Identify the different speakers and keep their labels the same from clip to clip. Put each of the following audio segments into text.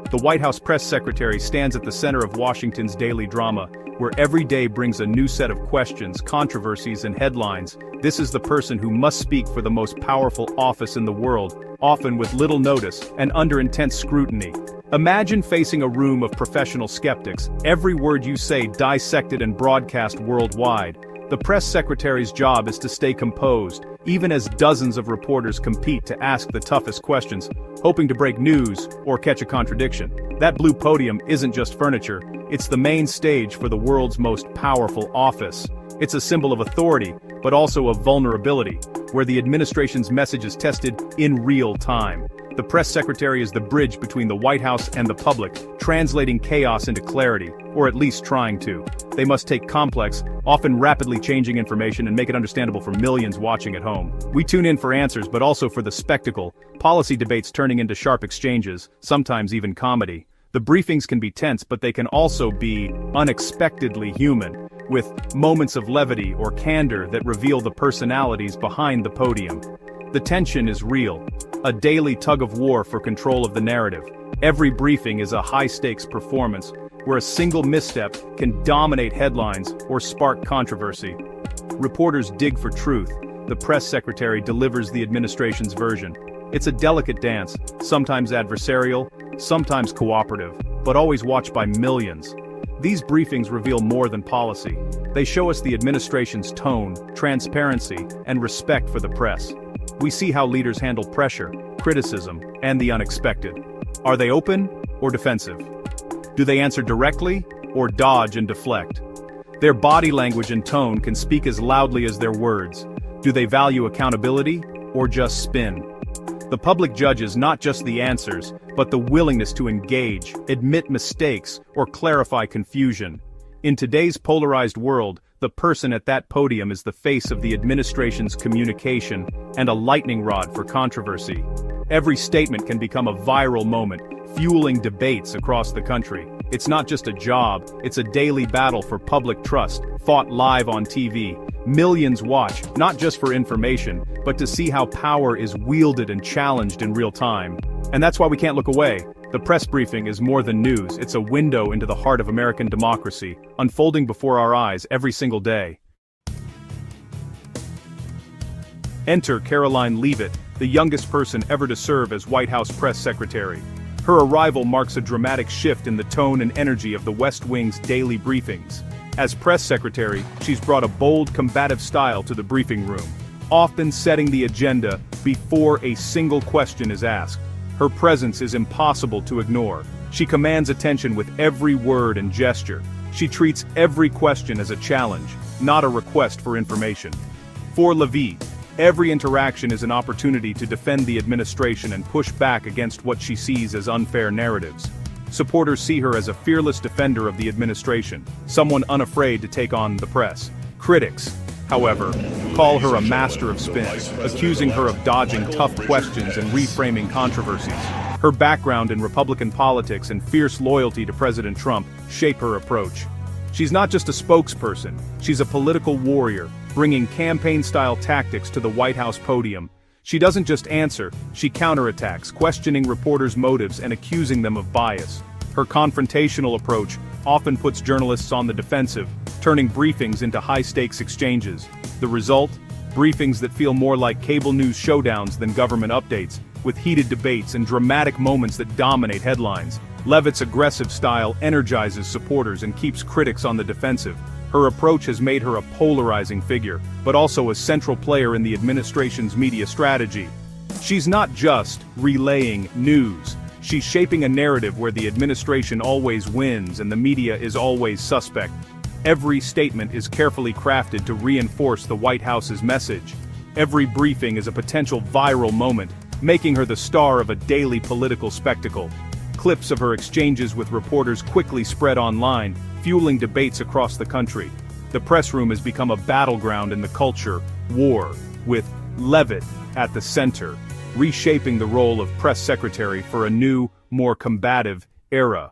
Speaker 1: The White House press secretary stands at the center of Washington's daily drama, where every day brings a new set of questions, controversies, and headlines. This is the person who must speak for the most powerful office in the world, often with little notice and under intense scrutiny. Imagine facing a room of professional skeptics, every word you say dissected and broadcast worldwide. The press secretary's job is to stay composed, even as dozens of reporters compete to ask the toughest questions, hoping to break news or catch a contradiction. That blue podium isn't just furniture, it's the main stage for the world's most powerful office. It's a symbol of authority, but also of vulnerability, where the administration's message is tested in real time. The press secretary is the bridge between the White House and the public, translating chaos into clarity, or at least trying to. They must take complex, often rapidly changing information and make it understandable for millions watching at home. We tune in for answers but also for the spectacle, policy debates turning into sharp exchanges, sometimes even comedy. The briefings can be tense, but they can also be unexpectedly human, with moments of levity or candor that reveal the personalities behind the podium. The tension is real, a daily tug-of-war for control of the narrative. Every briefing is a high-stakes performance, where a single misstep can dominate headlines or spark controversy. Reporters dig for truth, the press secretary delivers the administration's version. It's a delicate dance, sometimes adversarial, sometimes cooperative, but always watched by millions. These briefings reveal more than policy. They show us the administration's tone, transparency, and respect for the press. We see how leaders handle pressure, criticism, and the unexpected. Are they open or defensive? Do they answer directly or dodge and deflect? Their body language and tone can speak as loudly as their words. Do they value accountability or just spin? The public judges not just the answers, but the willingness to engage, admit mistakes, or clarify confusion. In today's polarized world, the person at that podium is the face of the administration's communication and a lightning rod for controversy. Every statement can become a viral moment, fueling debates across the country. It's not just a job, it's a daily battle for public trust, fought live on TV. Millions watch, not just for information, but to see how power is wielded and challenged in real time. And that's why we can't look away. The press briefing is more than news, it's a window into the heart of American democracy, unfolding before our eyes every single day. Enter Caroline Leavitt, the youngest person ever to serve as White House press secretary. Her arrival marks a dramatic shift in the tone and energy of the West Wing's daily briefings. As press secretary, she's brought a bold, combative style to the briefing room, often setting the agenda before a single question is asked. Her presence is impossible to ignore. She commands attention with every word and gesture. She treats every question as a challenge, not a request for information. For Leavitt, every interaction is an opportunity to defend the administration and push back against what she sees as unfair narratives. Supporters see her as a fearless defender of the administration, someone unafraid to take on the press. Critics, however, call her a master of spin, accusing her of dodging tough questions and reframing controversies. Her background in Republican politics and fierce loyalty to President Trump shape her approach. She's not just a spokesperson, she's a political warrior, bringing campaign-style tactics to the White House podium. She doesn't just answer, she counterattacks, questioning reporters' motives and accusing them of bias. Her confrontational approach often puts journalists on the defensive, turning briefings into high-stakes exchanges. The result? Briefings that feel more like cable news showdowns than government updates, with heated debates and dramatic moments that dominate headlines. Leavitt's aggressive style energizes supporters and keeps critics on the defensive. Her approach has made her a polarizing figure, but also a central player in the administration's media strategy. She's not just relaying news. She's shaping a narrative where the administration always wins and the media is always suspect. Every statement is carefully crafted to reinforce the White House's message. Every briefing is a potential viral moment, making her the star of a daily political spectacle. Clips of her exchanges with reporters quickly spread online, fueling debates across the country. The press room has become a battleground in the culture war, with Leavitt at the center, reshaping the role of press secretary for a new, more combative era.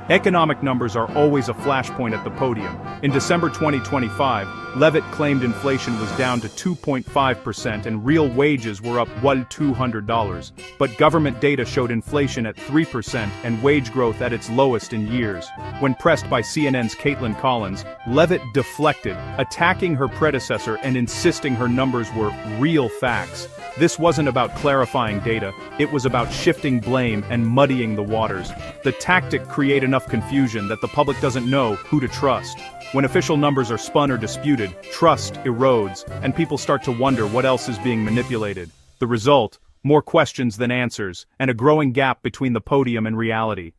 Speaker 1: Economic numbers are always a flashpoint at the podium. In December 2025, Levitt claimed inflation was down to 2.5% and real wages were up $200. But government data showed inflation at 3% and wage growth at its lowest in years. When pressed by CNN's Caitlin Collins, Levitt deflected, attacking her predecessor and insisting her numbers were real facts. This wasn't about clarifying data, it was about shifting blame and muddying the waters. The tactic created enough confusion that the public doesn't know who to trust. When official numbers are spun or disputed, trust erodes, and people start to wonder what else is being manipulated. The result? More questions than answers, and a growing gap between the podium and reality.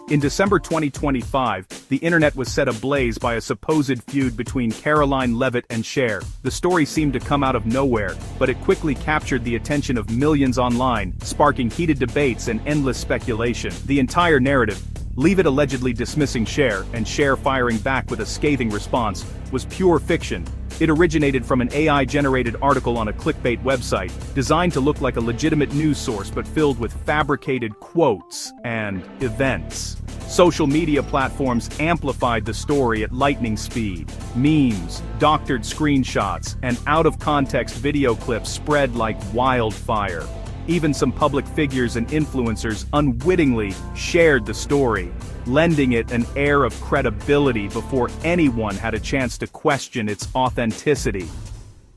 Speaker 1: In December 2025, the internet was set ablaze by a supposed feud between Caroline Levitt and Cher. The story seemed to come out of nowhere, but it quickly captured the attention of millions online, sparking heated debates and endless speculation. The entire narrative, Levitt allegedly dismissing Cher and Cher firing back with a scathing response, was pure fiction. It originated from an AI-generated article on a clickbait website, designed to look like a legitimate news source but filled with fabricated quotes and events. Social media platforms amplified the story at lightning speed. Memes, doctored screenshots, and out-of-context video clips spread like wildfire. Even some public figures and influencers unwittingly shared the story, lending it an air of credibility before anyone had a chance to question its authenticity.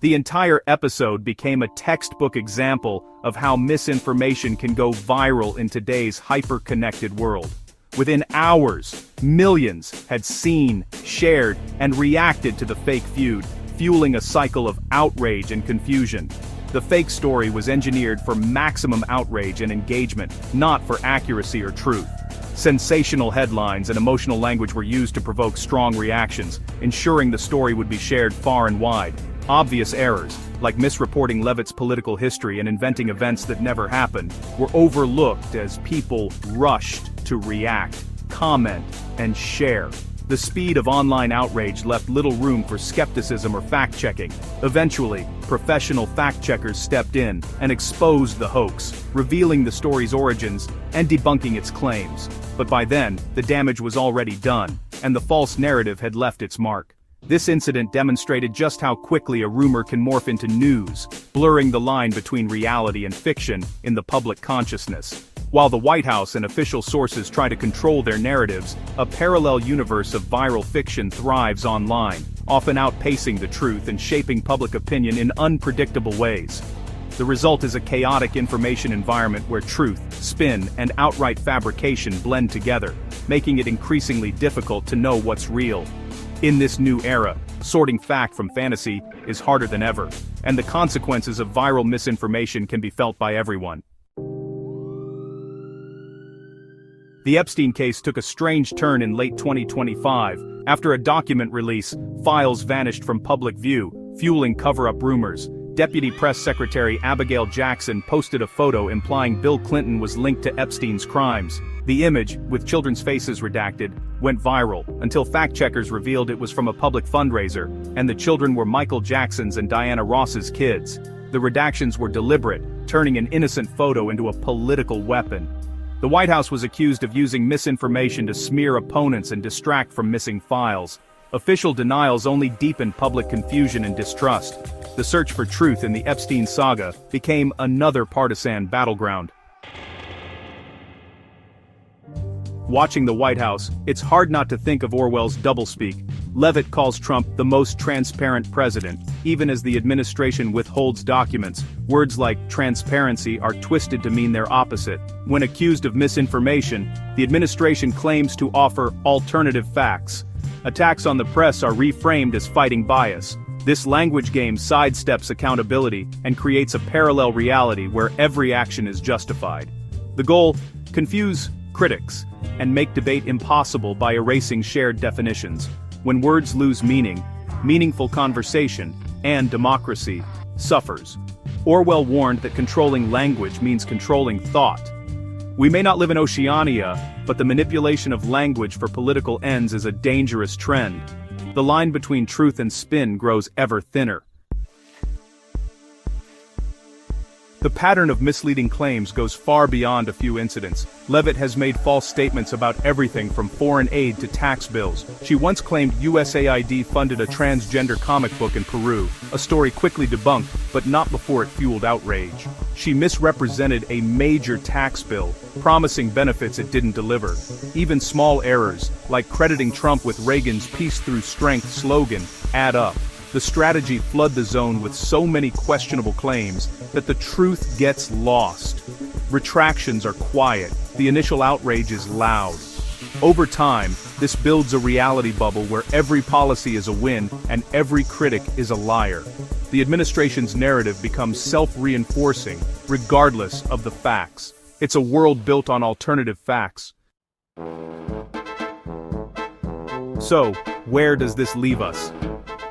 Speaker 1: The entire episode became a textbook example of how misinformation can go viral in today's hyper-connected world. Within hours, millions had seen, shared, and reacted to the fake feud, fueling a cycle of outrage and confusion. The fake story was engineered for maximum outrage and engagement, not for accuracy or truth. Sensational headlines and emotional language were used to provoke strong reactions, ensuring the story would be shared far and wide. Obvious errors, like misreporting Levitt's political history and inventing events that never happened, were overlooked as people rushed to react, comment, and share. The speed of online outrage left little room for skepticism or fact-checking. Eventually, professional fact-checkers stepped in and exposed the hoax, revealing the story's origins and debunking its claims. But by then, the damage was already done, and the false narrative had left its mark. This incident demonstrated just how quickly a rumor can morph into news, blurring the line between reality and fiction in the public consciousness. While the White House and official sources try to control their narratives, a parallel universe of viral fiction thrives online, often outpacing the truth and shaping public opinion in unpredictable ways. The result is a chaotic information environment where truth, spin, and outright fabrication blend together, making it increasingly difficult to know what's real. In this new era, sorting fact from fantasy is harder than ever, and the consequences of viral misinformation can be felt by everyone. The Epstein case took a strange turn in late 2025. After a document release, files vanished from public view, fueling cover-up rumors. Deputy Press Secretary Abigail Jackson posted a photo implying Bill Clinton was linked to Epstein's crimes. The image, with children's faces redacted, went viral, until fact-checkers revealed it was from a public fundraiser, and the children were Michael Jackson's and Diana Ross's kids. The redactions were deliberate, turning an innocent photo into a political weapon. The White House was accused of using misinformation to smear opponents and distract from missing files. Official denials only deepened public confusion and distrust. The search for truth in the Epstein saga became another partisan battleground. Watching the White House, it's hard not to think of Orwell's doublespeak. Levitt calls Trump the most transparent president, even as the administration withholds documents. Words like transparency are twisted to mean their opposite. When accused of misinformation, the administration claims to offer alternative facts. Attacks on the press are reframed as fighting bias. This language game sidesteps accountability and creates a parallel reality where every action is justified. The goal? Confuse critics and make debate impossible by erasing shared definitions. When words lose meaning, meaningful conversation, and democracy suffers. Orwell warned that controlling language means controlling thought. We may not live in Oceania, but the manipulation of language for political ends is a dangerous trend. The line between truth and spin grows ever thinner. The pattern of misleading claims goes far beyond a few incidents. Levitt has made false statements about everything from foreign aid to tax bills. She once claimed USAID funded a transgender comic book in Peru, a story quickly debunked, but not before it fueled outrage. She misrepresented a major tax bill, promising benefits it didn't deliver. Even small errors, like crediting Trump with Reagan's Peace Through Strength slogan, add up. The strategy flood the zone with so many questionable claims that the truth gets lost. Retractions are quiet, the initial outrage is loud. Over time, this builds a reality bubble where every policy is a win and every critic is a liar. The administration's narrative becomes self-reinforcing, regardless of the facts. It's a world built on alternative facts. So, where does this leave us?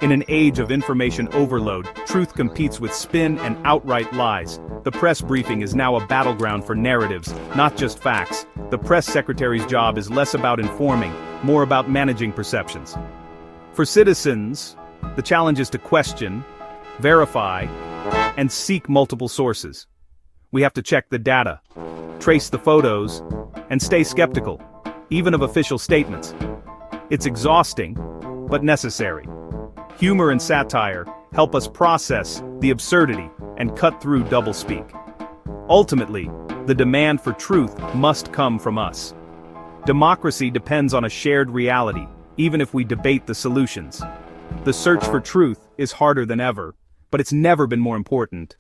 Speaker 1: In an age of information overload, truth competes with spin and outright lies. The press briefing is now a battleground for narratives, not just facts. The press secretary's job is less about informing, more about managing perceptions. For citizens, the challenge is to question, verify, and seek multiple sources. We have to check the data, trace the photos, and stay skeptical, even of official statements. It's exhausting, but necessary. Humor and satire help us process the absurdity and cut through doublespeak. Ultimately, the demand for truth must come from us. Democracy depends on a shared reality, even if we debate the solutions. The search for truth is harder than ever, but it's never been more important.